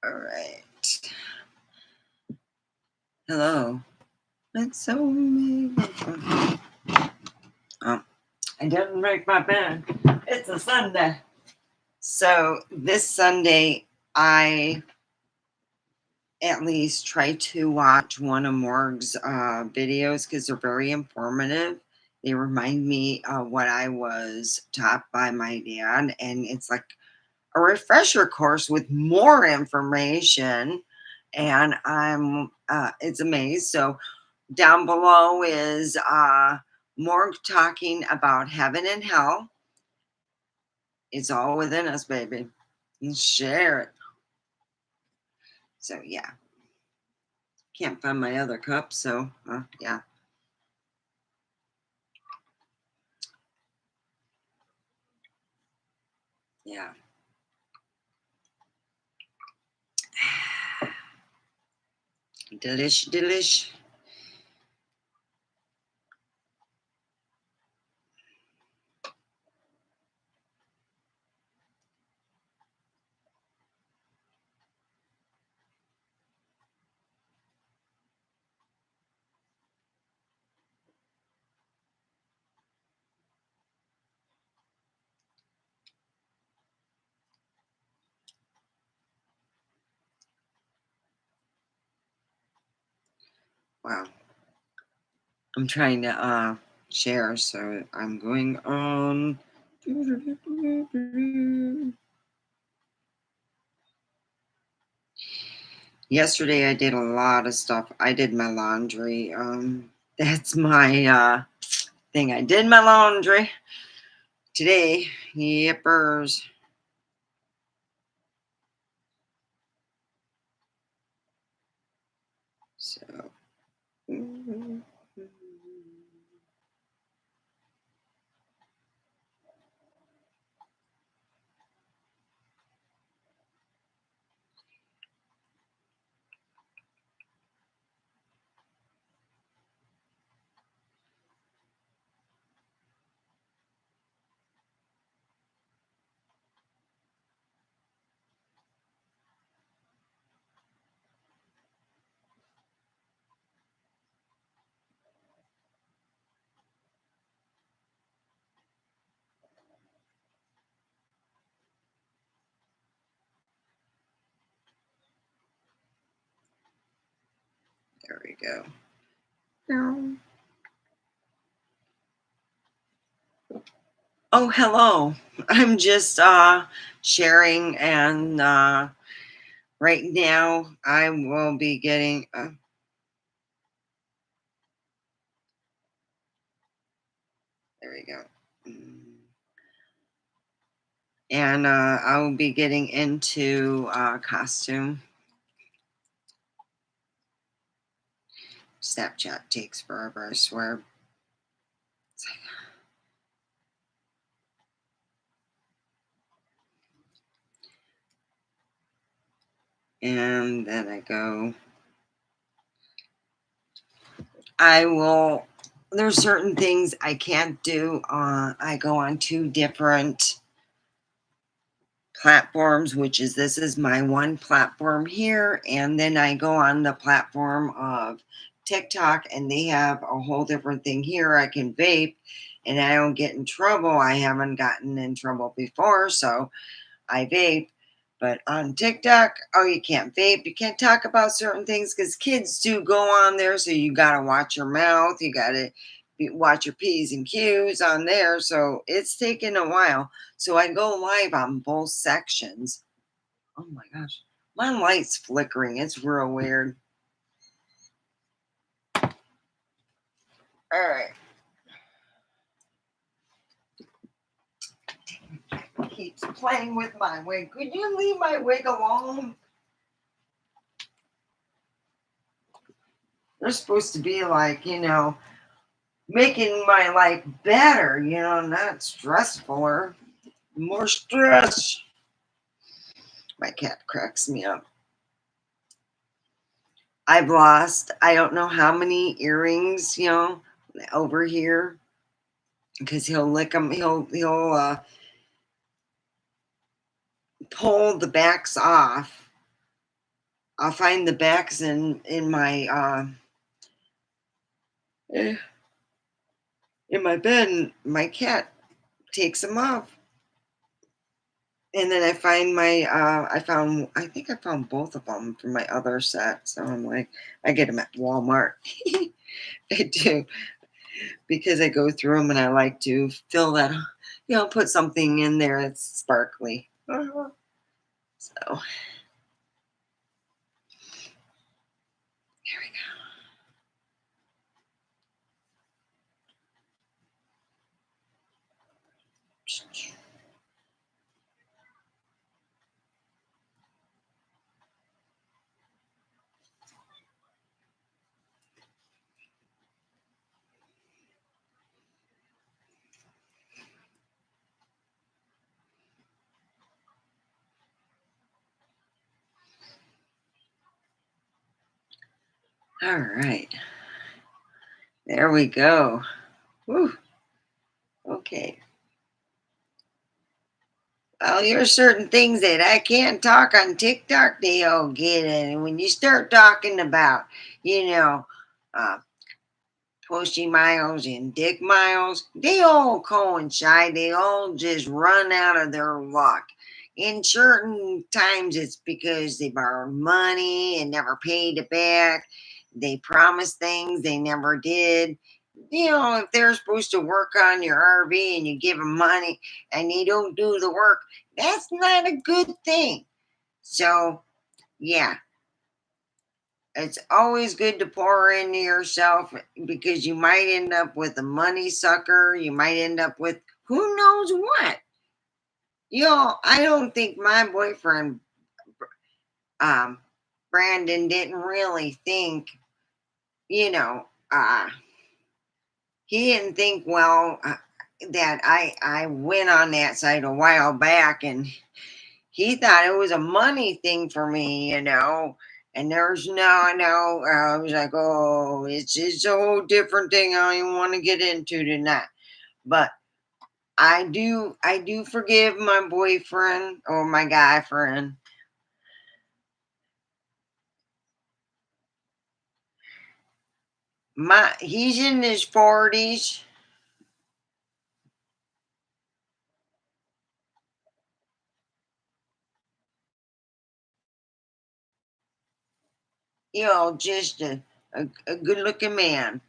All right. Hello. It's so me. Oh, I didn't break my pen. It's a Sunday. So this Sunday, I at least try to watch one of Morg's videos because they're very informative. They remind me of what I was taught by my dad, and it's like a refresher course with more information. And it's amazing. So down below is Morg talking about heaven and hell. It's all within us, baby. And share it. So yeah, can't find my other cup. So yeah. Yeah. Delish, delish. Wow. I'm trying to share, so I'm going on. Yesterday I did a lot of stuff. I did my laundry. That's my thing. I did my laundry today. Yippers. So there we go. Oh, hello. I'm just sharing, and right now I will be getting there we go. And I will be getting into costume. Snapchat takes forever, I swear. And then there's certain things I can't do. I go on 2 different platforms, this is my one platform here, and then I go on the platform of TikTok, and they have a whole different thing here. I can vape, and I don't get in trouble. I haven't gotten in trouble before, so I vape. But on TikTok, oh, you can't vape. You can't talk about certain things because kids do go on there. So you got to watch your mouth. You got to watch your P's and Q's on there. So it's taken a while. So I go live on both sections. Oh my gosh. My light's flickering. It's real weird. All right. Keeps playing with my wig. Could you leave my wig alone? They're supposed to be like, making my life better, not stressfuler. More stress. My cat cracks me up. I've lost, I don't know how many earrings, over here, because he'll lick them. He'll pull the backs off I'll find the backs in eh, my bed, and my cat takes them off. And then I think I found both of them from my other set. So I'm like, I get them at Walmart. I do, because I go through them and I like to fill that, put something in there that's sparkly. So here we go. All right. There we go. Whew. Okay. Well, there's certain things that I can't talk on TikTok. They all get it. And when you start talking about, you know, uh, Pussy Miles and Dick Miles, they all coincide. They all just run out of their luck. In certain times, it's because they borrowed money and never paid it back. They promised things they never did. If they're supposed to work on your RV and you give them money and they don't do the work, that's not a good thing. So, yeah, it's always good to pour into yourself, because you might end up with a money sucker. You might end up with who knows what. I don't think my boyfriend, um, Brandon, didn't really think, you know, uh, he didn't think well, that I went on that side a while back, and he thought it was a money thing for me. And there's no, I was like, oh, it's a whole different thing. I don't even want to get into tonight. But I do forgive my boyfriend, or my guy friend. He's in his 40s. Just a good looking man.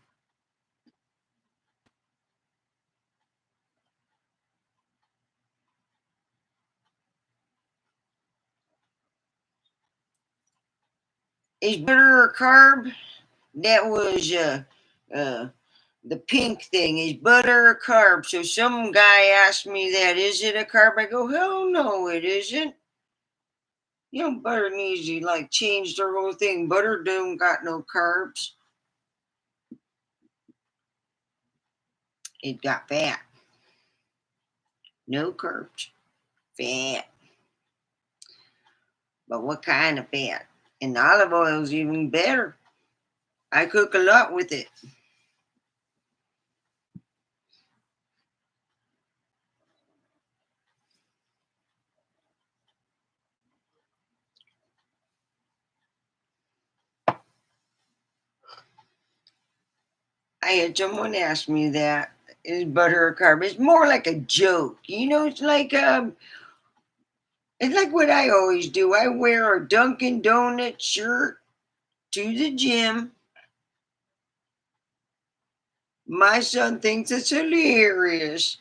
Is butter or carb? That was uh the pink thing. Is butter or carb? So some guy asked me that, is it a carb? I go, hell no, it isn't. Butter needs to like change their whole thing. Butter don't got no carbs. It got fat. No carbs. Fat. But what kind of fat? And olive oil is even better. I cook a lot with it. I had someone ask me that, is butter or carb? It's more like a joke. It's like what I always do. I wear a Dunkin' Donut shirt to the gym. My son thinks it's hilarious.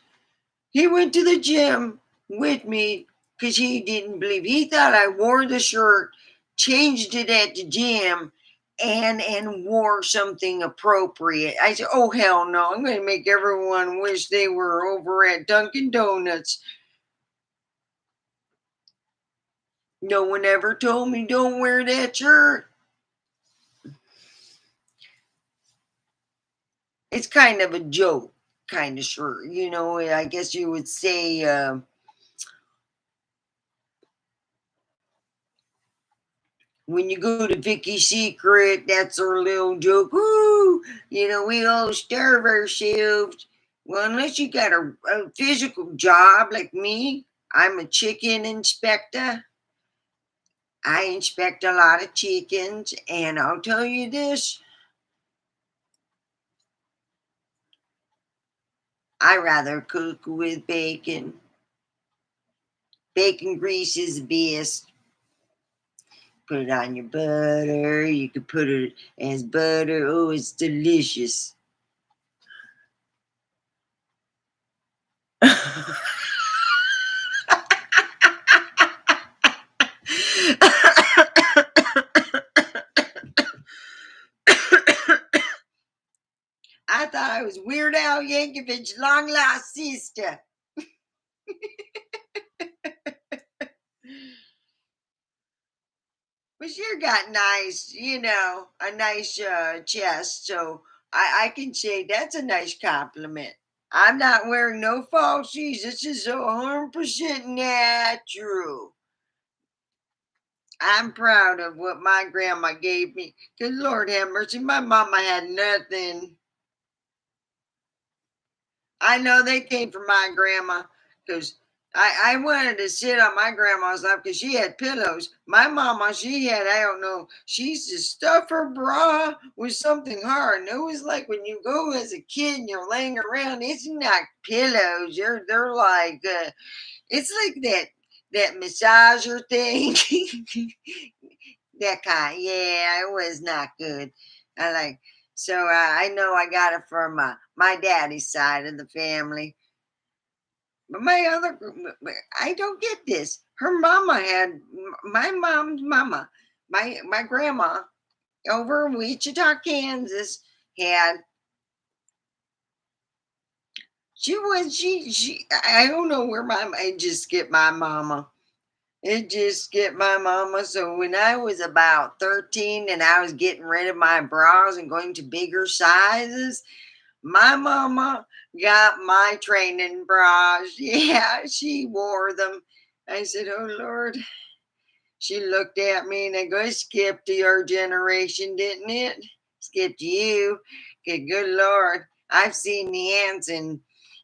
He went to the gym with me because he didn't believe. He thought I wore the shirt, changed it at the gym, and wore something appropriate. I said, "Oh hell no! I'm going to make everyone wish they were over at Dunkin' Donuts." No one ever told me don't wear that shirt. It's kind of a joke kind of shirt. I guess you would say, when you go to Vicky's Secret, that's our little joke. Ooh, we all starve ourselves. Well, unless you got a physical job like me, I'm a chicken inspector. I inspect a lot of chickens, and I'll tell you this, I rather cook with bacon. Bacon grease is the best. Put it on your butter. You can put it as butter. Oh, it's delicious. I thought I was Weird Al Yankovic's long lost sister. But sure got nice, a nice chest. So I can say that's a nice compliment. I'm not wearing no false shoes. This is 100% natural. I'm proud of what my grandma gave me. Good Lord have mercy, my mama had nothing. I know they came from my grandma because I wanted to sit on my grandma's lap because she had pillows. My mama, she had, I don't know, she used to stuff her bra with something hard. And it was like when you go as a kid and you're laying around, it's not pillows. They're like, it's like that massager thing. That kind. Yeah, it was not good. I like so I know I got it from my daddy's side of the family. But I don't get this. Her mama had my mom's mama, my grandma over in Wichita, Kansas had. I don't know where I just get my mama. It just get my mama. So when I was about 13 and I was getting rid of my bras and going to bigger sizes, my mama got my training bras. Yeah, she wore them. I said, "Oh Lord." She looked at me and I go, "It skipped to your generation, didn't it? Skipped you." Okay, good Lord. I've seen the ants and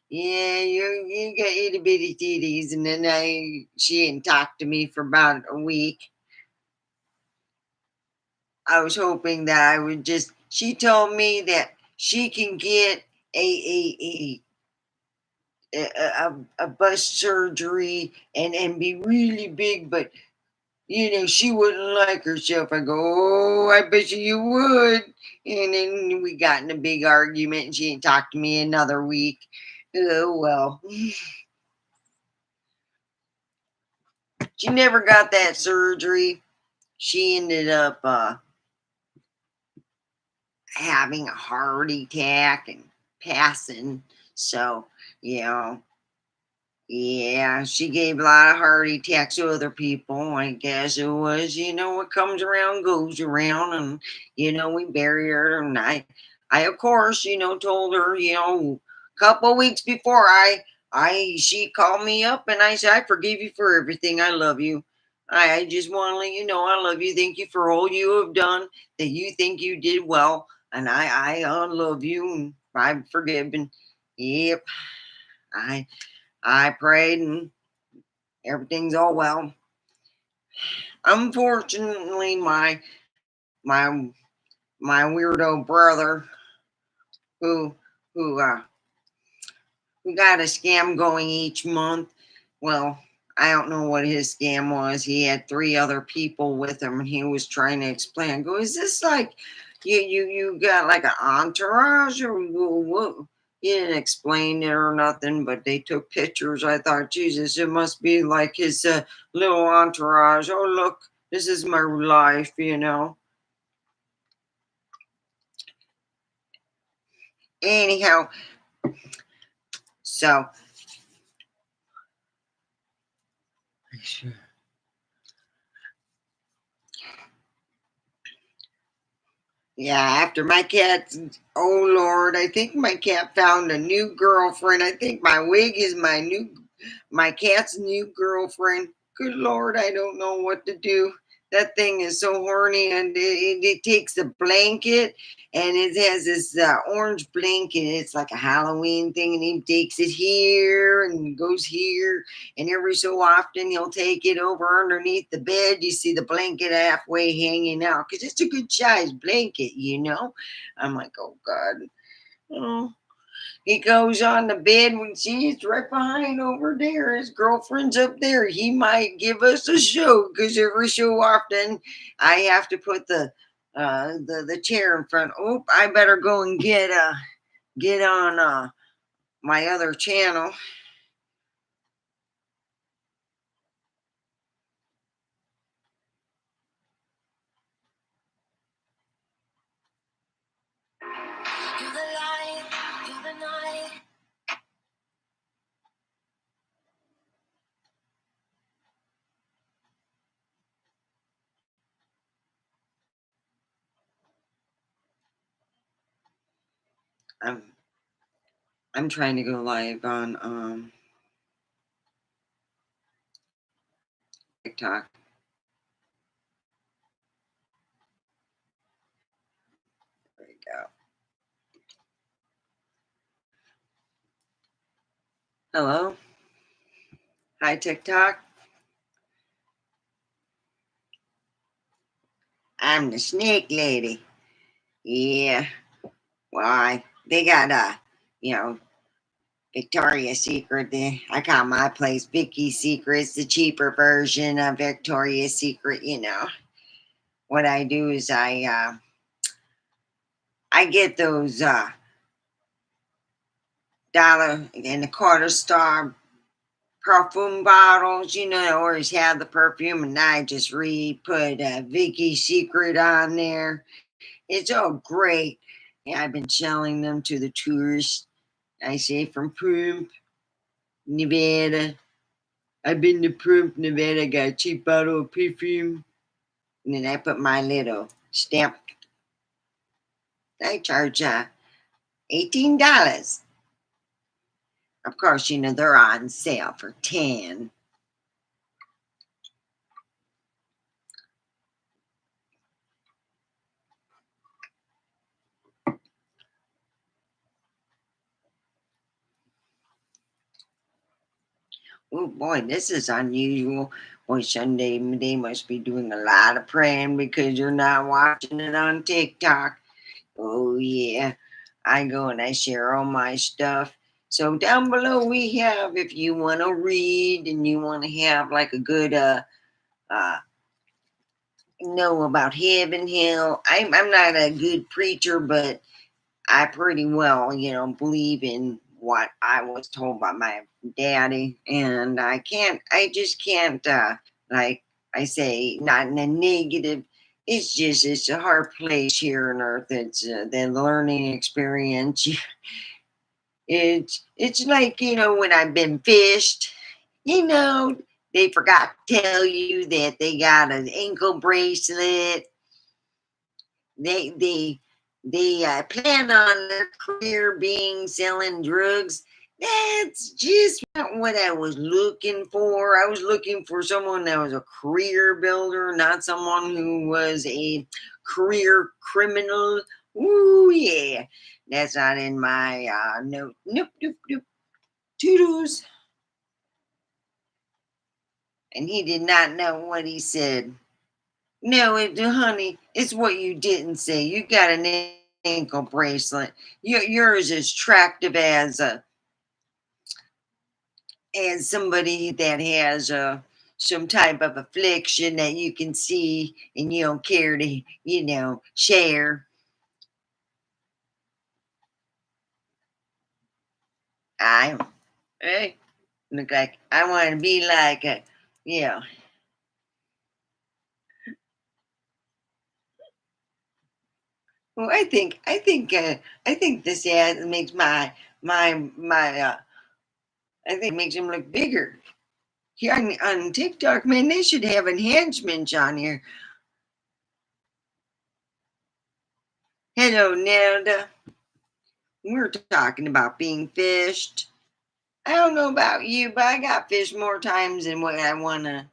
yeah, you got itty bitty titties. And then she didn't talk to me for about a week. I was hoping that I would just, she told me that she can get a bust surgery and be really big, but she wouldn't like herself. I go, "Oh, I bet you would." And then we got in a big argument and she didn't talk to me another week. Oh, well. She never got that surgery. She ended up having a heart attack and passing. So, you know, yeah, she gave a lot of heart attacks to other people. I guess it was, what comes around goes around, and we buried her. And I of course, told her, a couple of weeks before she called me up and I said, "I forgive you for everything. I love you. I just want to let you know I love you. Thank you for all you have done. That you think you did well, and I love you. And I'm forgiven." Yep, I I prayed and everything's all well. Unfortunately, my my weirdo brother who who who got a scam going each month. Well, I don't know what his scam was. He had three other people with him, and he was trying to explain. I go, "Is this like you got like an entourage or what?" He didn't explain it or nothing, but they took pictures. I thought, Jesus, it must be like his little entourage. Oh, look, this is my life. Anyhow, so yeah, after my cat, oh Lord, I think my cat found a new girlfriend. I think my wig is my cat's new girlfriend. Good Lord, I don't know what to do. That thing is so horny, and it takes a blanket, and it has this orange blanket. It's like a Halloween thing, and he takes it here and goes here, and every so often he'll take it over underneath the bed. You see the blanket halfway hanging out because it's a good size blanket, you know. I'm like, oh God. Oh, he goes on the bed when she's right behind over there. His girlfriend's up there. He might give us a show because every so often I have to put the chair in front. Oh, I better go and get on my other channel. You're the light, you're the night. I'm I'm trying to go live on TikTok. There we go. Hello. Hi TikTok. I'm the snake lady. Yeah. Why? They got you know, Victoria's Secret. I call my place Vicky's Secret. It's the cheaper version of Victoria's Secret. You know what I do is I get those dollar and a quarter star perfume bottles. You know, I always have the perfume, and I just put Vicky's Secret on there. It's all great. Yeah, I've been selling them to the tourists. I say from Prüm, Nevada. I've been to Proof, Nevada, got a cheap bottle of perfume, and then I put my little stamp. I charge $18. Of course, you know they're on sale for 10. Oh boy, this is unusual. Boy, Sunday they must be doing a lot of praying because you're not watching it on TikTok. Oh yeah, I go and I share all my stuff. So down below we have, if you want to read and you want to have like a good uh know about heaven, hell. I'm not a good preacher, but I pretty well, you know, believe in what I was told by my daddy, and I just can't, like I say, not in a negative. It's just it's a hard place here on earth. It's the learning experience. It's like, you know, when I've been fished, you know, they forgot to tell you that they got an ankle bracelet. They plan on their career being selling drugs. That's just not what I was looking for. I was looking for someone that was a career builder, not someone who was a career criminal. Ooh yeah, that's not in my note. Nope, nope, nope. Toodles. And he did not know what he said. No, honey, it's what you didn't say. You got an ankle bracelet. Yours is attractive as somebody that has some type of affliction that you can see and you don't care to, you know, share. I, eh, look like I want to be like a, you know. Well, I think this ad makes my I think makes him look bigger. Here on TikTok, man, they should have enhancements on here. Hello, Nelda. We're talking about being fished. I don't know about you, but I got fished more times than what I want to.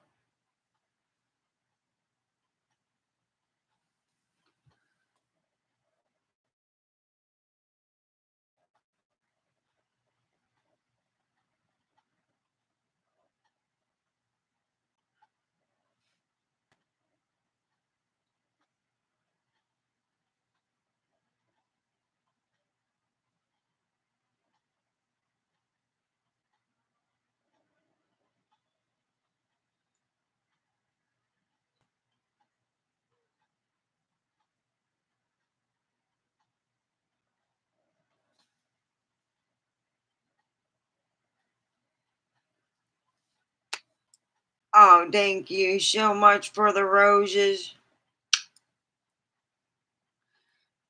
Oh, thank you so much for the roses.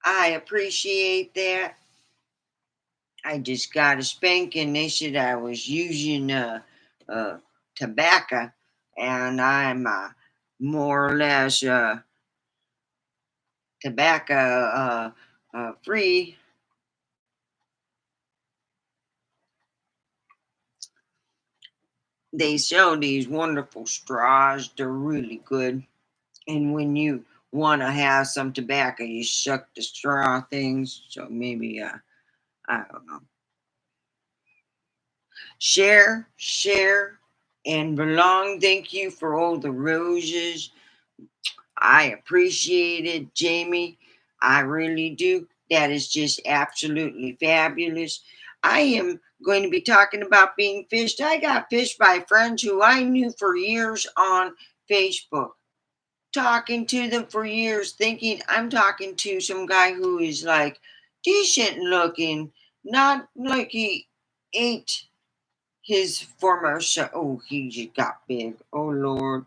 I appreciate that. I just got a spanking. They said I was using uh, tobacco, and I'm more or less tobacco free. They sell these wonderful straws. They're really good. And when you want to have some tobacco, you suck the straw things. So maybe I don't know. Share, and belong. Thank you for all the roses. I appreciate it, Jamie. I really do. That is just absolutely fabulous. I am going to be talking about being fished. I got fished by friends who I knew for years on Facebook, talking to them for years, thinking I'm talking to some guy who is like decent looking, not like he ate his former show. Oh, he just got big. Oh, Lord.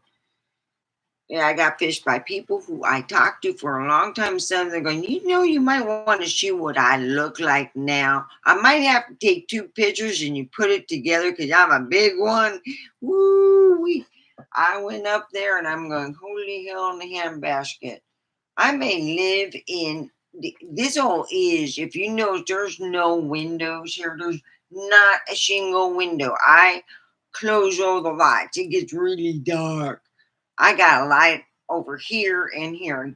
Yeah, I got fished by people who I talked to for a long time. Some they're going, you might want to see what I look like now. I might have to take two pictures and you put it together because I'm a big one. Woo wee. I went up there and I'm going, holy hell in the handbasket. I may live in this all is, if you know, there's no windows here. There's not a single window. I close all the lights. It gets really dark. I got a light over here and here.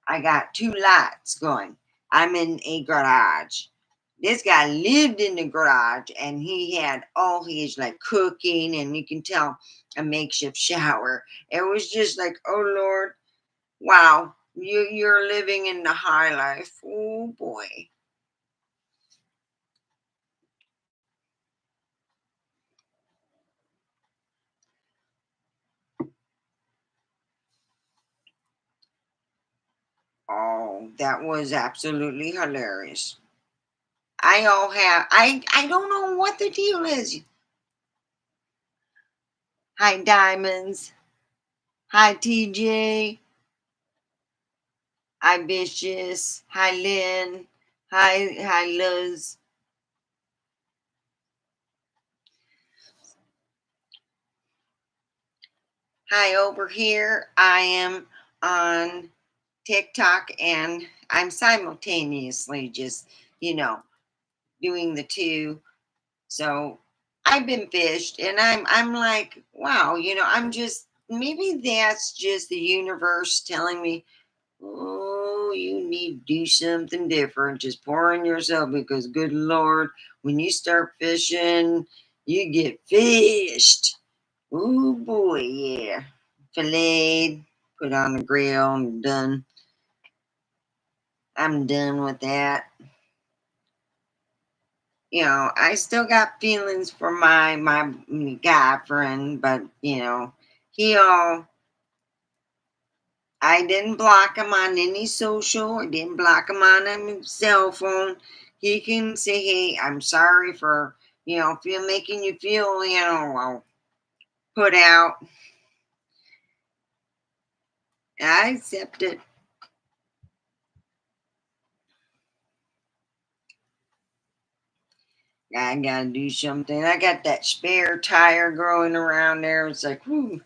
I got two lights going. I'm in a garage. This guy lived in the garage and he had all his like cooking and you can tell a makeshift shower. It was just like, oh Lord, wow, you're living in the high life. Oh boy. Oh, that was absolutely hilarious. I don't know what the deal is. Hi Diamonds. Hi TJ. Hi Vicious. Hi Lynn. Hi Liz. Hi over here. I am on TikTok and I'm simultaneously just, you know, doing the two. So I've been fished and I'm like, wow, I'm just maybe that's just the universe telling me, oh, you need to do something different. Just pour on yourself because good Lord, when you start fishing, you get fished. Oh boy, yeah. Filleted, put on the grill, I'm done. I'm done with that. I still got feelings for my guy friend, but he all I didn't block him on any social. I didn't block him on his cell phone. He can say, "Hey, I'm sorry for feel making you feel put out." I accept it. I gotta do something. I got that spare tire growing around there. It's like, whew.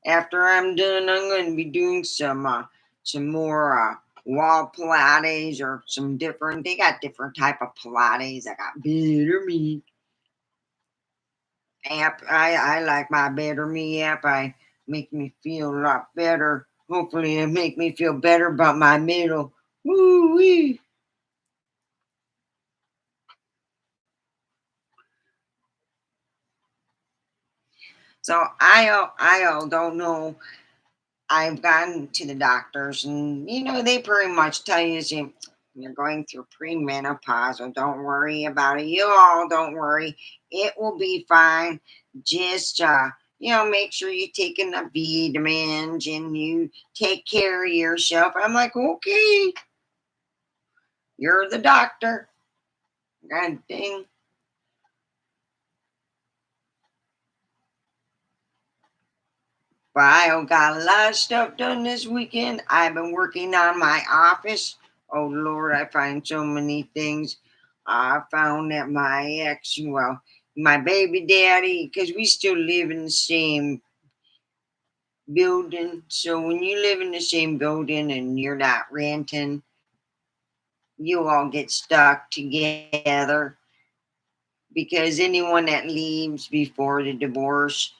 After I'm done, I'm going to be doing some more wall Pilates or some different. They got different type of Pilates. I got Better Me app. I like my Better Me app. I make me feel a lot better. Hopefully, it make me feel better about my middle. Woo wee. So I don't know. I've gone to the doctors, and they pretty much tell you you're going through premenopause, so don't worry about it. You all don't worry; it will be fine. Just make sure you're taking the vitamins and you take care of yourself. I'm like, okay, you're the doctor. God dang. But I got a lot of stuff done this weekend. I've been working on my office. Oh Lord, I find so many things. I found that my ex, well, my baby daddy, because we still live in the same building. So when you live in the same building and you're not renting, you all get stuck together because anyone that leaves before the divorce,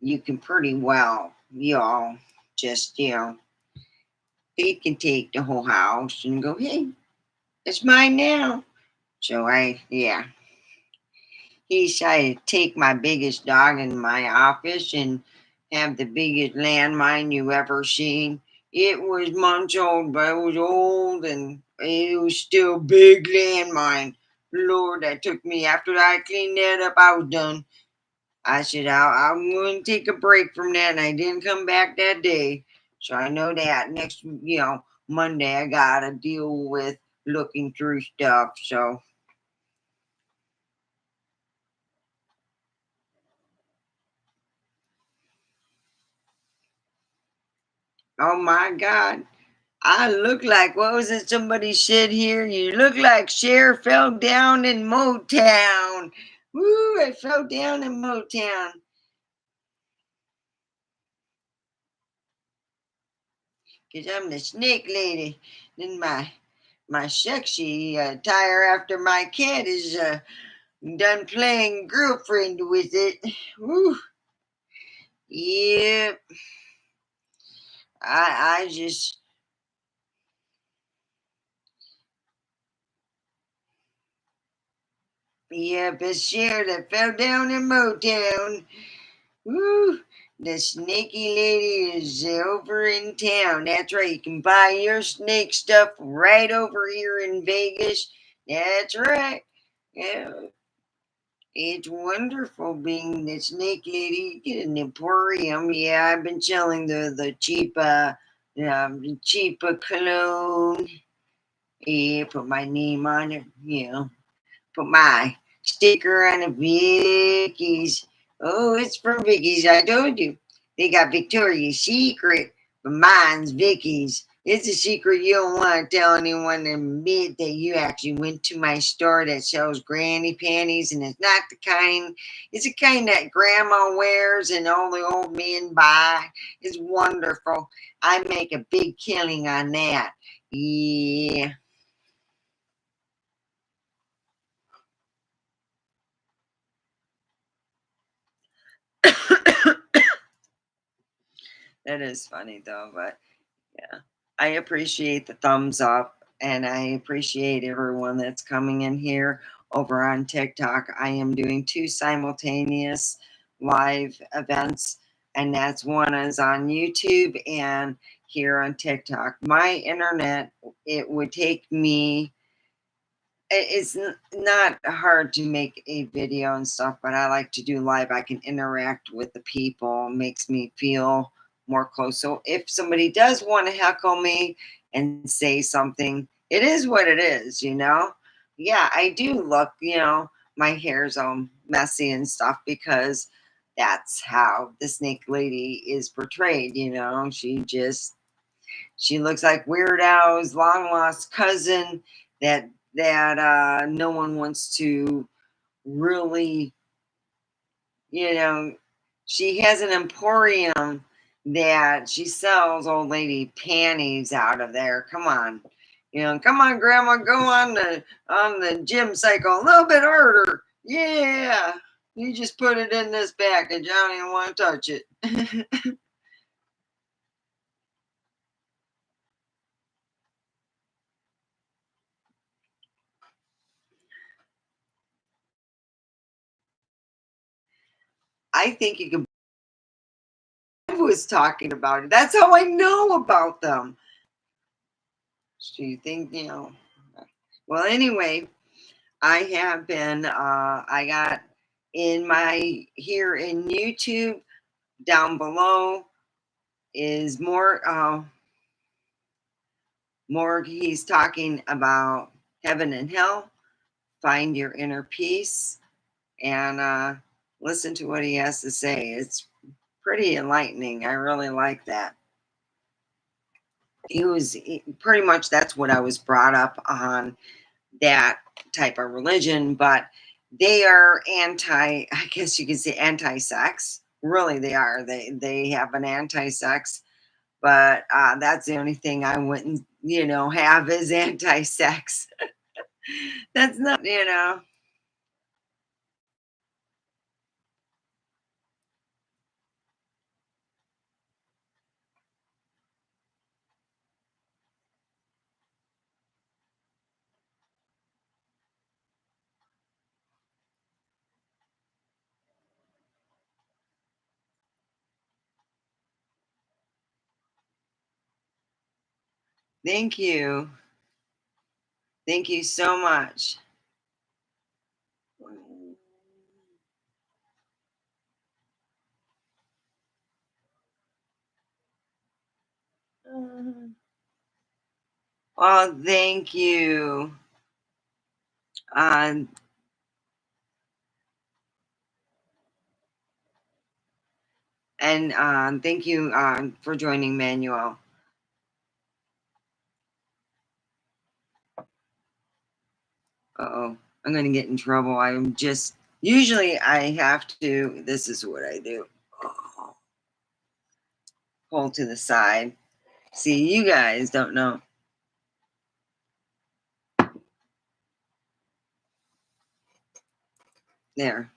you can pretty well, you all just, they can take the whole house and go, hey, it's mine now. So he decided to take my biggest dog in my office and have the biggest landmine you ever seen. It was months old, but it was old and it was still a big landmine. Lord, that took me after I cleaned that up, I was done. I said, I'm going to take a break from that, and I didn't come back that day. So I know that next, Monday, I got to deal with looking through stuff. So, oh my God. I look like, what was it somebody said here? You look like Cher fell down in Motown. Woo, I fell down in Motown. Because I'm the snake lady. Then my sexy attire after my cat is done playing girlfriend with it. Woo. Yep. I just, yep, it's Cher that fell down in Motown. Woo. The snaky lady is over in town. That's right. You can buy your snake stuff right over here in Vegas. That's right. Yeah, it's wonderful being the snake lady. Get an emporium. Yeah, I've been selling the cheap cologne. Yeah, put my name on it. Put my sticker on the Vicky's. Oh, it's from Vicky's. I told you. They got Victoria's Secret, but mine's Vicky's. It's a secret you don't want to tell anyone to admit that you actually went to my store that sells granny panties, and it's not the kind. It's the kind that grandma wears and all the old men buy. It's wonderful. I make a big killing on that. Yeah. That is funny though, but yeah. I appreciate the thumbs up and I appreciate everyone that's coming in here over on TikTok. I am doing two simultaneous live events, and that's one is on YouTube and here on TikTok. My internet, it would take me, it's not hard to make a video and stuff, but I like to do live. I can interact with the people, makes me feel more close. So if somebody does want to heckle me and say something, it is what it is. Yeah, I do look, my hair's all messy and stuff because that's how the snake lady is portrayed. She looks like Weird Al's long lost cousin that no one wants to really, you know, she has an emporium that she sells old lady panties out of there. Come on. Come on, grandma, go on the gym cycle a little bit harder. Yeah. You just put it in this package. I don't even want to touch it. I think you can was talking about it. That's how I know about them. So you think, well, anyway, I have been, I got in my, here in YouTube, down below is more, he's talking about heaven and hell, find your inner peace, and listen to what he has to say. It's pretty enlightening. I really like that. Pretty much that's what I was brought up on, that type of religion, but they are anti, I guess you could say anti-sex. Really, they are. They have an anti-sex, but that's the only thing I wouldn't, have is anti-sex. That's not. Thank you. Thank you so much. Oh, thank you. Uh, and thank you for joining, Manuel. Uh-oh, I'm going to get in trouble. Usually I have to, this is what I do. Oh, pull to the side. See, you guys don't know. There,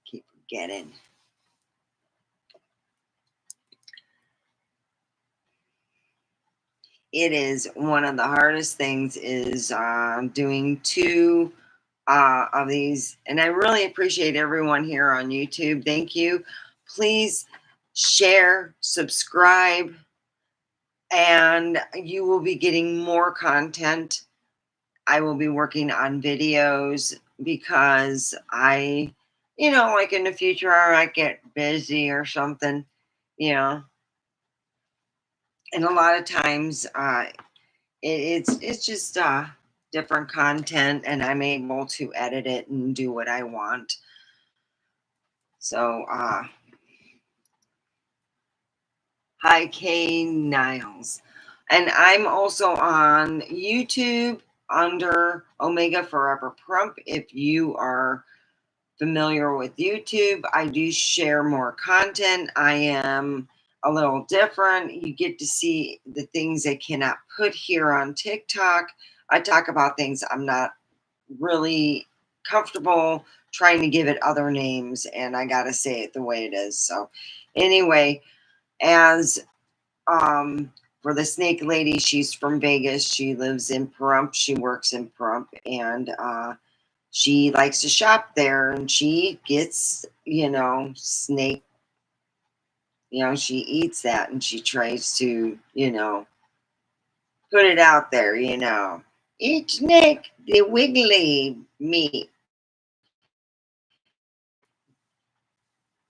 keep forgetting. It is one of the hardest things is doing two of these, and I really appreciate everyone here on YouTube. Thank you. Please share, subscribe, and you will be getting more content. I will be working on videos because like in the future, I might get busy or something, you know. And a lot of times, it's just different content, and I'm able to edit it and do what I want. So, hi, Kay Niles. And I'm also on YouTube under Omega Forever Prump. If you are familiar with YouTube, I do share more content. I am a little different. You get to see the things I cannot put here on TikTok. I talk about things I'm not really comfortable trying to give it other names, and I got to say it the way it is. So, anyway, as for the snake lady, she's from Vegas. She lives in Pahrump. She works in Pahrump, and she likes to shop there, and she gets, snake. She eats that, and she tries to, put it out there. Eat snake, the wiggly meat.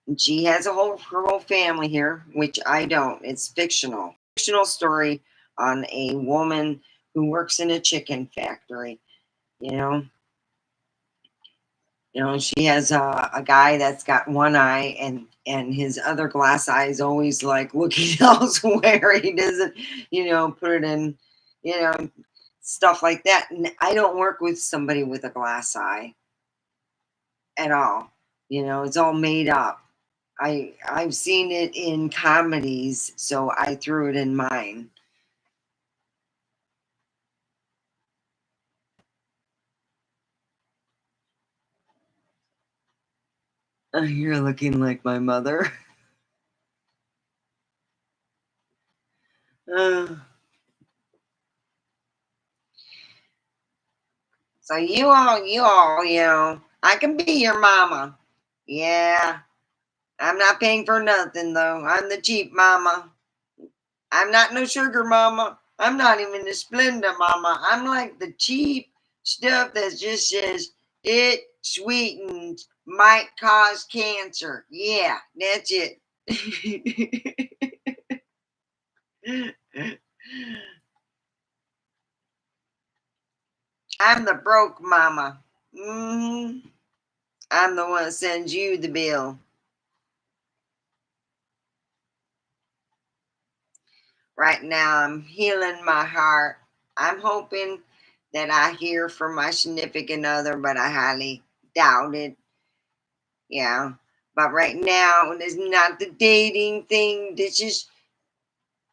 And she has her whole family here, which I don't. It's fictional story on a woman who works in a chicken factory. You know, she has a guy that's got one eye, and his other glass eye is always like looking elsewhere. He doesn't, put it in, you know, stuff like that. And I don't work with somebody with a glass eye at all. It's all made up. I've seen it in comedies, so I threw it in mine. You're looking like my mother. Uh, so I can be your mama. Yeah, I'm not paying for nothing though. I'm the cheap mama. I'm not no sugar mama. I'm not even the Splenda mama. I'm like the cheap stuff that just says it sweetened might cause cancer. Yeah, that's it. I'm the broke mama. I'm the one that sends you the bill. Right now, I'm healing my heart. I'm hoping that I hear from my significant other, but I highly doubt it. Yeah. But right now, it's not the dating thing. This is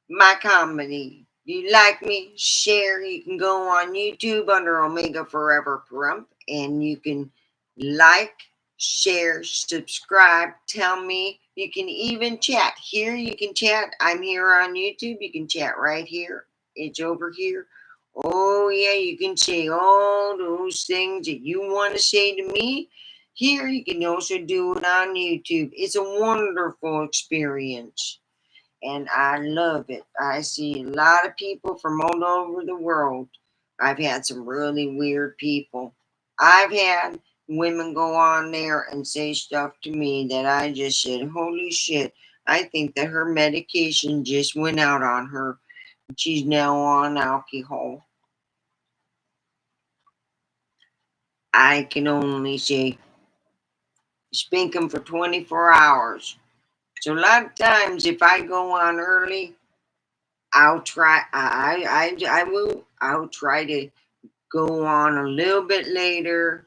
my comedy. You like me? Share. You can go on YouTube under Omega Forever Prump and you can like, share, subscribe, tell me. You can even chat. Here you can chat. I'm here on YouTube. You can chat right here. It's over here. Oh, yeah, you can say all those things that you want to say to me. Here, you can also do it on YouTube. It's a wonderful experience and I love it. I see a lot of people from all over the world. I've had some really weird people. I've had women go on there and say stuff to me that I just said, holy shit, I think that her medication just went out on her. She's now on alcohol. I can only say, spank them for 24 hours. So a lot of times, if I go on early, I'll try. I will. I'll try to go on a little bit later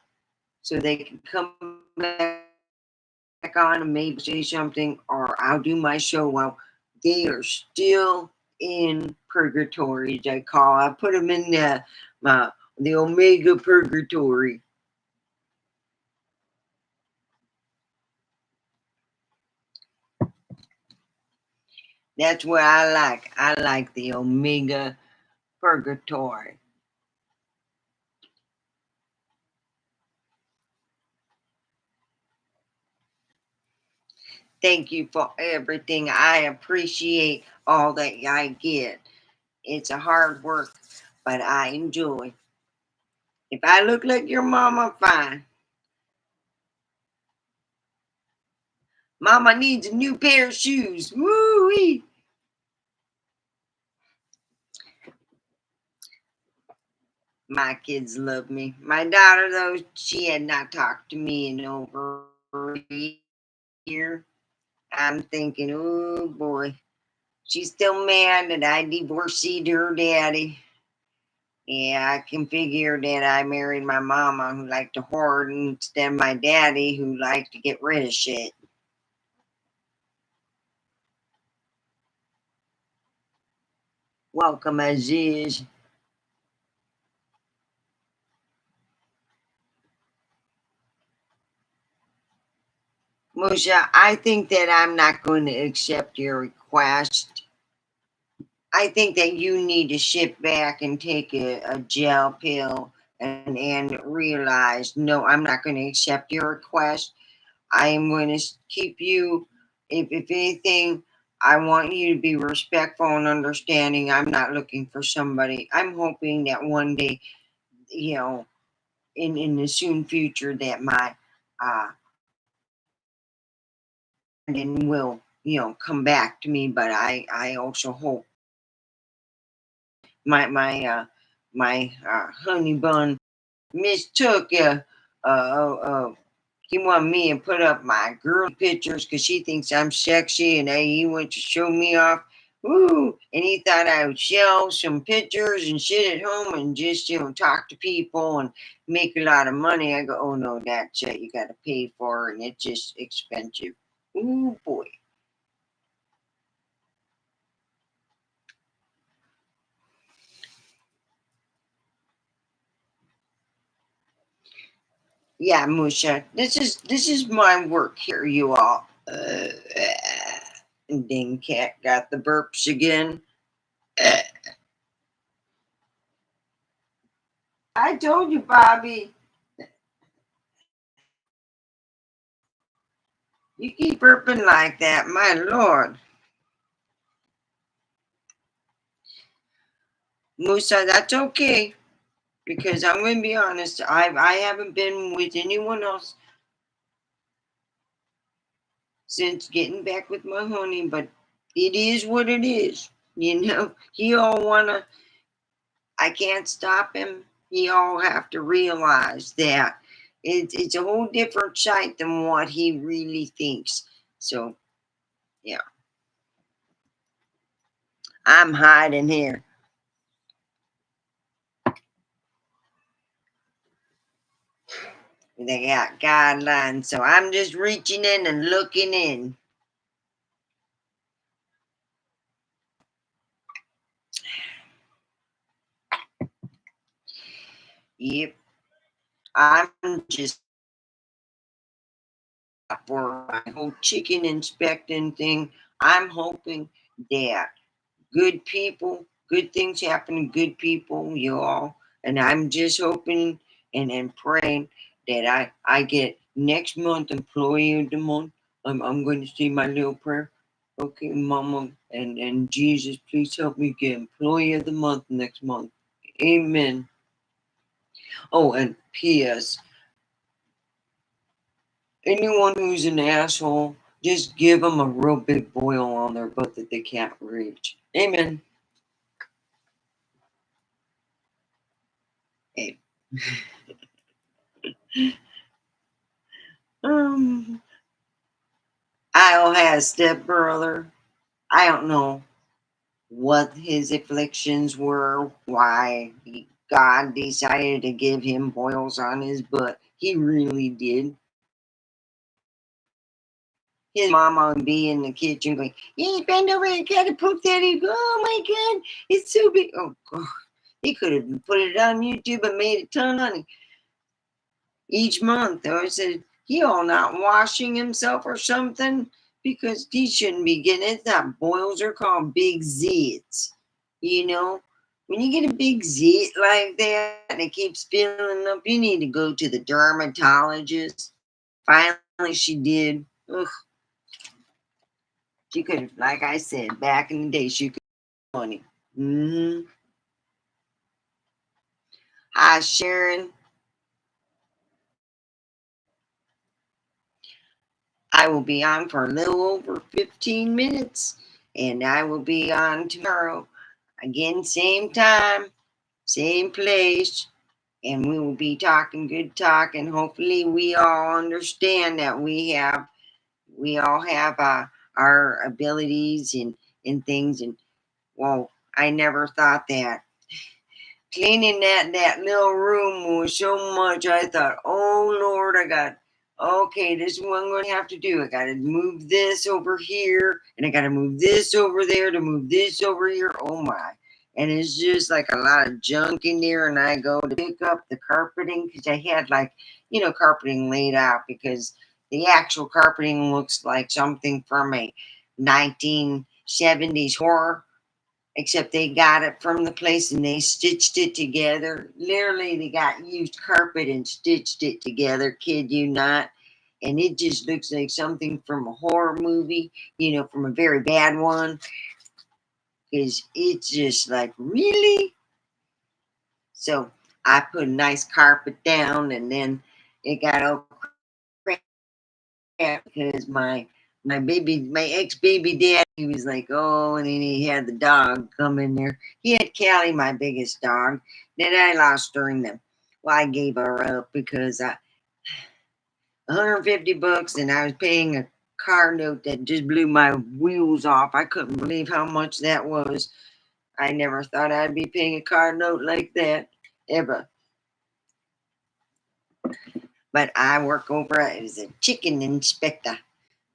so they can come back on and maybe say something, or I'll do my show while they are still in purgatory. As I call. I put them in the Omega purgatory. That's what I like. I like the Omega purgatory. Thank you for everything. I appreciate all that I get. It's a hard work, but I enjoy. If I look like your mama, fine. Mama needs a new pair of shoes. Woo-wee. My kids love me. My daughter, though, she had not talked to me in over a year. I'm thinking, oh boy, she's still mad that I divorced her daddy. Yeah, I can figure that I married my mama who liked to hoard instead of my daddy who liked to get rid of shit. Welcome, Aziz. Musha, I think that I'm not going to accept your request. I think that you need to sit back and take a gel pill and realize, no, I'm not going to accept your request. I am going to keep you, if anything, I want you to be respectful and understanding. I'm not looking for somebody. I'm hoping that one day, you know, in the soon future, that my uh, and will come back to me. But I also hope my honey bun mistook he wanted me to put up my girl pictures because she thinks I'm sexy, and he went to show me off. Woo! And he thought I would sell some pictures and sit at home and just talk to people and make a lot of money. I go, oh no, that's you got to pay for, and it's just expensive. Ooh boy. Yeah, Musha, this is my work here, you all. Ding cat got the burps again. I told you, Bobby. You keep burping like that, my lord. Musa, that's okay. Because I'm gonna be honest, I haven't been with anyone else since getting back with my honey, but it is what it is. He all wanna I can't stop him. He all have to realize that it's a whole different sight than what he really thinks. So yeah. I'm hiding here. They got guidelines, so I'm just reaching in and looking in. Yep, I'm just for my whole chicken inspecting thing. I'm hoping that good people, good things happen to good people, you all. And I'm just hoping and praying that I get next month employee of the month. I'm going to say my little prayer. Okay, Mama and Jesus, please help me get employee of the month next month. Amen. Oh, and P.S. Anyone who's an asshole, just give them a real big boil on their butt that they can't reach. Amen. Hey. Um, I'll have a stepbrother. I don't know what his afflictions were, why God decided to give him boils on his butt. He really did. His mama would be in the kitchen going, "Yeah, bend over and gotta poke that." He'd go, "Oh my God, it's so big." Oh God, he could have put it on YouTube and made a ton of money each month. Or said he all not washing himself or something because he shouldn't be getting it. That boils are called big zits. You know, when you get a big zit like that and it keeps filling up, you need to go to the dermatologist. Finally, she did. Ugh. She could, like I said, back in the day, she could have money. Hmm. Hi, Sharon. I will be on for a little over 15 minutes, and I will be on tomorrow. Again, same time, same place, and we will be talking good talk, and hopefully we all understand that we all have our abilities and things, and well, I never thought that cleaning that little room was so much. I thought, oh Lord, I got okay. This is what I'm going to have to do. I got to move this over here, and I got to move this over there to move this over here. Oh my! And it's just like a lot of junk in there. And I go to pick up the carpeting because I had like carpeting laid out because the actual carpeting looks like something from a 1970s horror, except they got it from the place and they stitched it together. Literally, they got used carpet and stitched it together, kid you not. And it just looks like something from a horror movie, from a very bad one. Because it's just like, really? So I put a nice carpet down and then it got all because my ex baby dad, he was like, oh, and then he had the dog come in there. He had Callie, my biggest dog, that I lost during the. Well, I gave her up because 150 bucks, and I was paying a car note that just blew my wheels off. I couldn't believe how much that was. I never thought I'd be paying a car note like that ever. But I work over as a chicken inspector.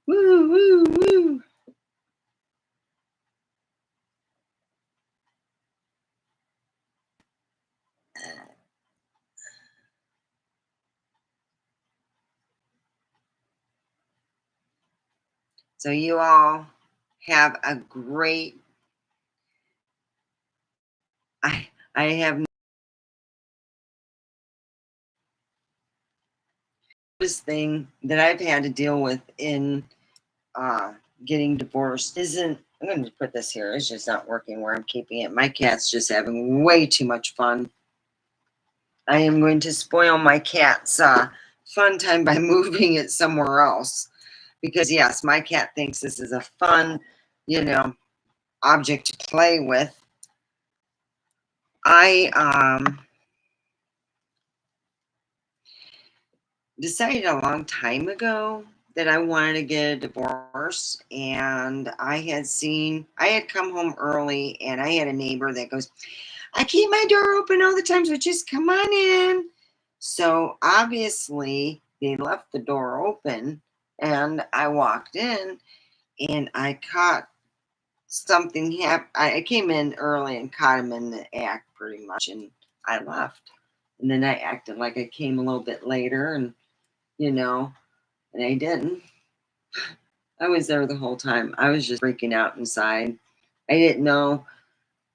Woo, woo, woo. So you all have a great. I have this thing that I've had to deal with in uh, getting divorced isn't. I'm going to put this here. It's just not working where I'm keeping it. My cat's just having way too much fun. I am going to spoil my cat's fun time by moving it somewhere else because yes, my cat thinks this is a fun, you know, object to play with. I decided a long time ago that I wanted to get a divorce, and I had come home early, and I had a neighbor that goes, I keep my door open all the time, so just come on in. So obviously, they left the door open, and I walked in, and I caught something happen. I came in early and caught him in the act pretty much, and I left. And then I acted like I came a little bit later, and you know, and I didn't. I was there the whole time. I was just freaking out inside. I didn't know.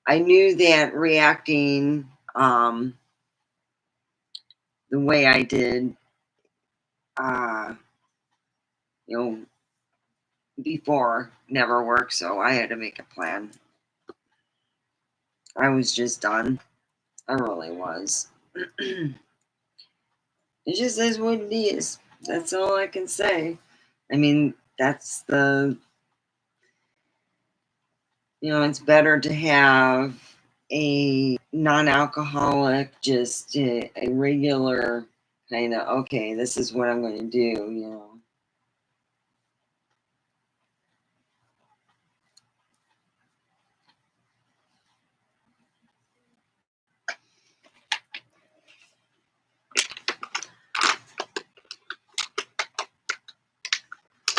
I knew that reacting the way I did, uh, you know, before never worked, so I had to make a plan. I was just done. I really was. It just is what it is. That's all I can say. I mean, that's it's better to have a non-alcoholic, just a regular kind of, okay, this is what I'm going to do.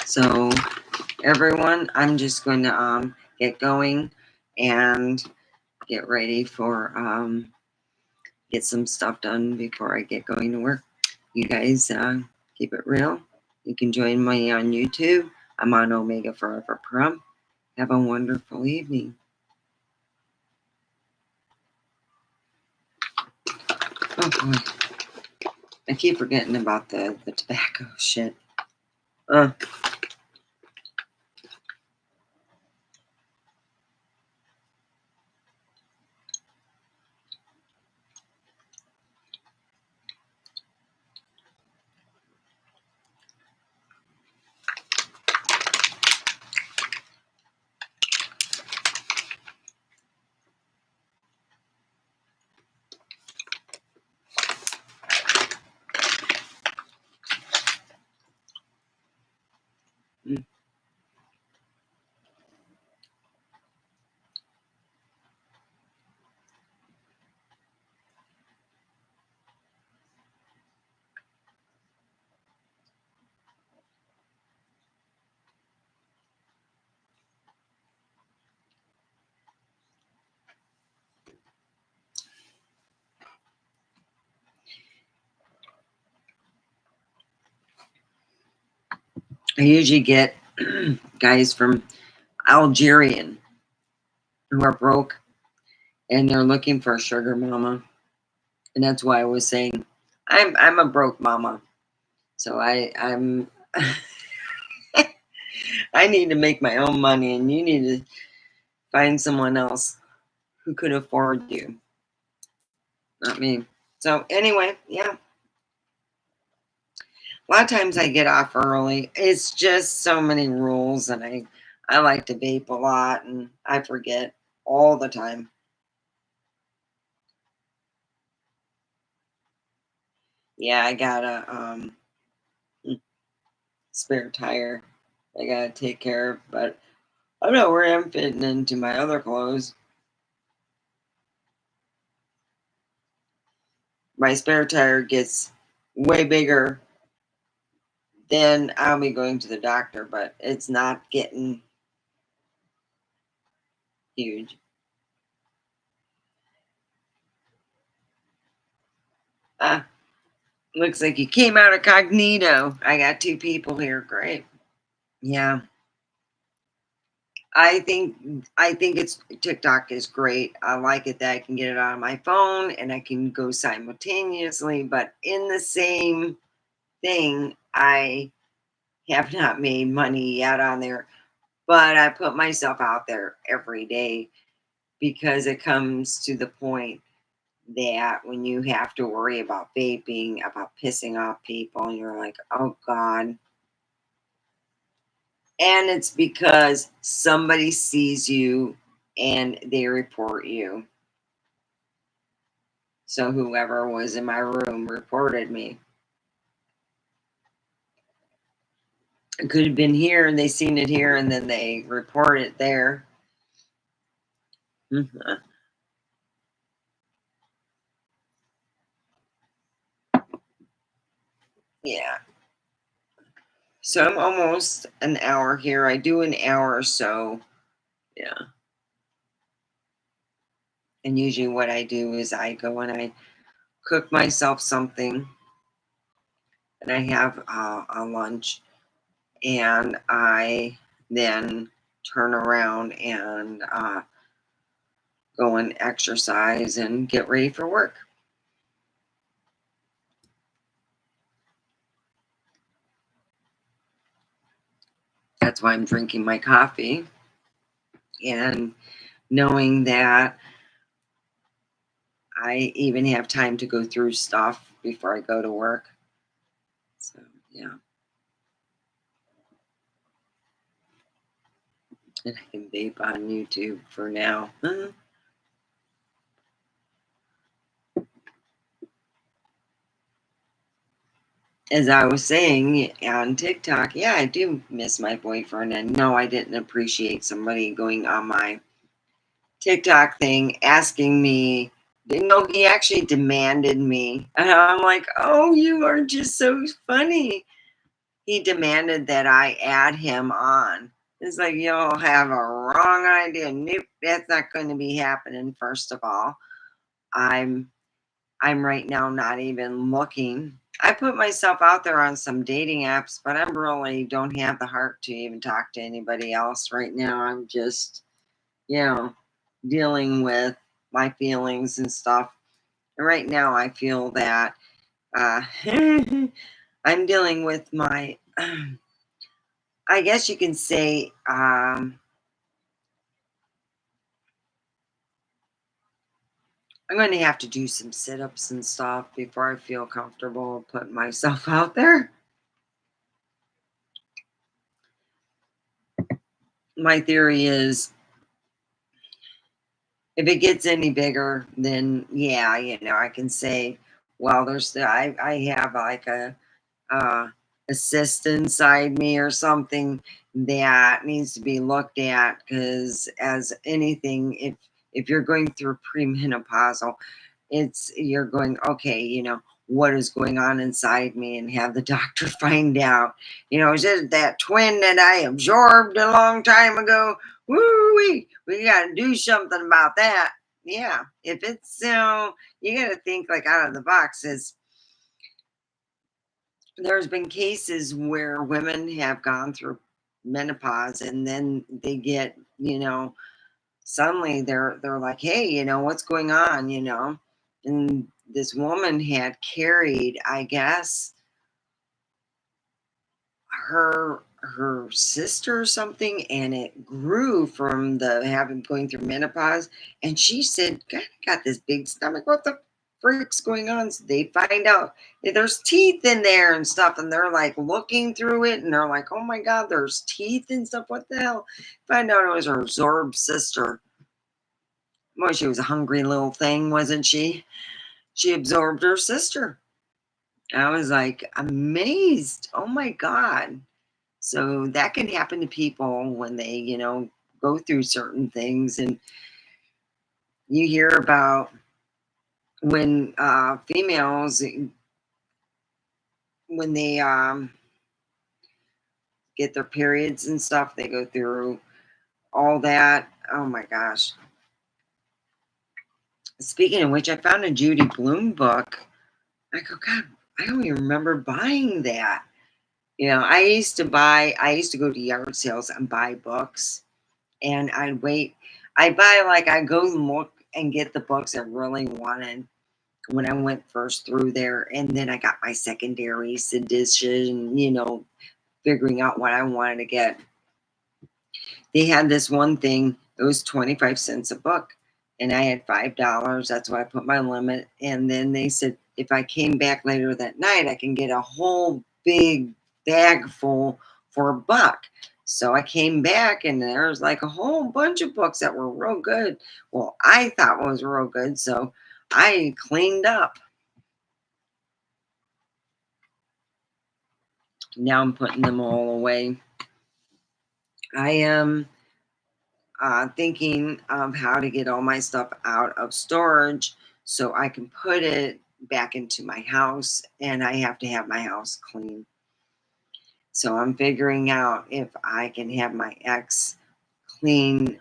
So, everyone, I'm just going to get going and get ready for get some stuff done before I get going to work. You guys keep it real. You can join me on YouTube. I'm on Omega Forever Prom. Have a wonderful evening. Oh boy. I keep forgetting about the tobacco shit. Mm. I usually get guys from Algerian who are broke and they're looking for a sugar mama. And that's why I was saying I'm a broke mama. So I'm I need to make my own money, and you need to find someone else who could afford you, not me. So anyway, yeah. A lot of times I get off early. It's just so many rules, and I like to vape a lot, and I forget all the time. Yeah, I got a spare tire I gotta take care of, but I don't know where I'm fitting into my other clothes. My spare tire gets way bigger, then I'll be going to the doctor, but it's not getting huge. Ah, looks like you came out of cognito. I got two people here. Great. Yeah. I think it's TikTok is great. I like it that I can get it on my phone and I can go simultaneously, but in the same thing, I have not made money yet on there. But I put myself out there every day because it comes to the point that when you have to worry about vaping, about pissing off people, and you're like, oh God. And it's because somebody sees you and they report you. So whoever was in my room reported me. It could have been here and they seen it here and then they report it there. Mhm. Yeah. So I'm almost an hour here. I do an hour or so. Yeah. And usually what I do is I go and I cook myself something and I have a lunch and I then turn around and go and exercise and get ready for work. That's why I'm drinking my coffee and knowing that I even have time to go through stuff before I go to work. So, yeah. And I can vape on YouTube for now. As I was saying on TikTok, yeah, I do miss my boyfriend. And no, I didn't appreciate somebody going on my TikTok thing asking me. No, he actually demanded me. And I'm like, oh, you are just so funny. He demanded that I add him on. It's like, you'll have a wrong idea. Nope, that's not going to be happening, first of all. I'm I'm right now not even looking. I put myself out there on some dating apps, but I really don't have the heart to even talk to anybody else right now. I'm just, you know, dealing with my feelings and stuff. And right now, I feel that I'm dealing with my, I guess you can say, I'm going to have to do some sit ups and stuff before I feel comfortable putting myself out there. My theory is if it gets any bigger, then yeah, I can say, well, I have like a uh, assist inside me or something that needs to be looked at because as anything, if you're going through premenopausal, it's you're going, okay, what is going on inside me and have the doctor find out, is it that twin that I absorbed a long time ago? Woo, we got to do something about that. Yeah, if it's you got to think like out of the box. Is there's been cases where women have gone through menopause and then they get, suddenly they're like, hey, what's going on, and this woman had carried, I guess, her sister or something, and it grew from the having going through menopause. And she said, God, I got this big stomach. What the freak's going on? So they find out that there's teeth in there and stuff, and they're like looking through it, and they're like, oh my God, there's teeth and stuff. What the hell? Find out it was her absorbed sister. Well, she was a hungry little thing, wasn't she? She absorbed her sister. I was like amazed. Oh my God. So that can happen to people when they, go through certain things. And you hear about when females, when they get their periods and stuff, they go through all that. Oh my gosh. Speaking of which, I found a Judy Bloom book. I go, God, I don't even remember buying that. I used to go to yard sales and buy books, and I'd wait. I go and look and get the books I really wanted when I went first through there. And then I got my secondary edition, figuring out what I wanted to get. They had this one thing, it was 25 cents a book. And I had $5. That's why I put my limit. And then they said, if I came back later that night, I can get a whole big bag full for $1. So I came back and there was like a whole bunch of books that were real good. Well, I thought was real good. So I cleaned up. Now I'm putting them all away. I am thinking of how to get all my stuff out of storage so I can put it back into my house, and I have to have my house clean. So I'm figuring out if I can have my ex clean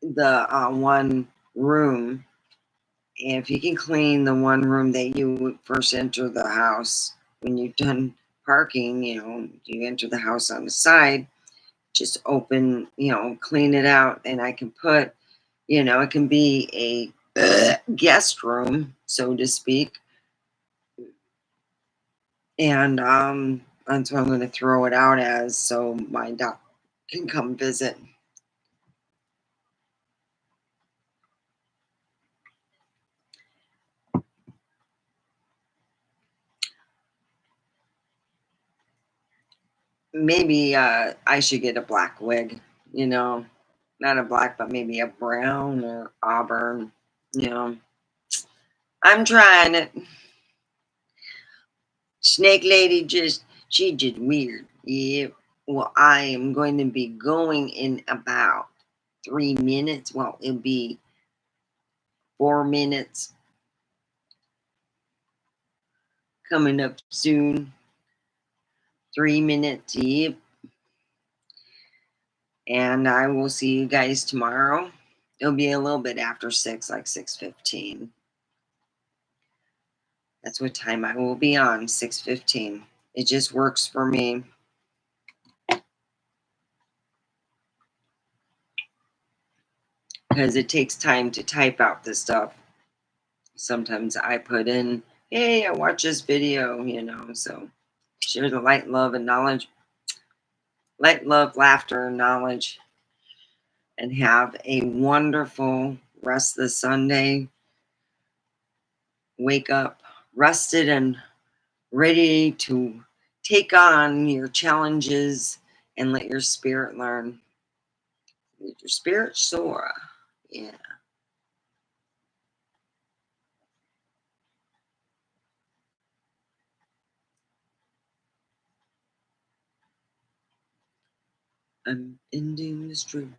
the one room. If you can clean the one room that you first enter the house, when you're done parking, you enter the house on the side, just open, clean it out, and I can put, it can be a guest room, so to speak. And that's what I'm going to throw it out as, so my dog can come visit. Maybe I should get a black wig, not a black, but maybe a brown or auburn. You know, I'm trying it. Snake lady she did weird. Yeah. Well, I am going to be going in about 3 minutes. Well, it'll be 4 minutes coming up soon. 3 minutes. Yep. And I will see you guys tomorrow. It'll be a little bit after 6, like 6:15. That's what time I will be on, 6:15. It just works for me. Because it takes time to type out this stuff. Sometimes I put in, hey, I watch this video, so share the light, love, and knowledge. Light, love, laughter, and knowledge. And have a wonderful rest of the Sunday. Wake up rested and ready to take on your challenges and let your spirit learn. Let your spirit soar. Yeah. I'm ending the stream.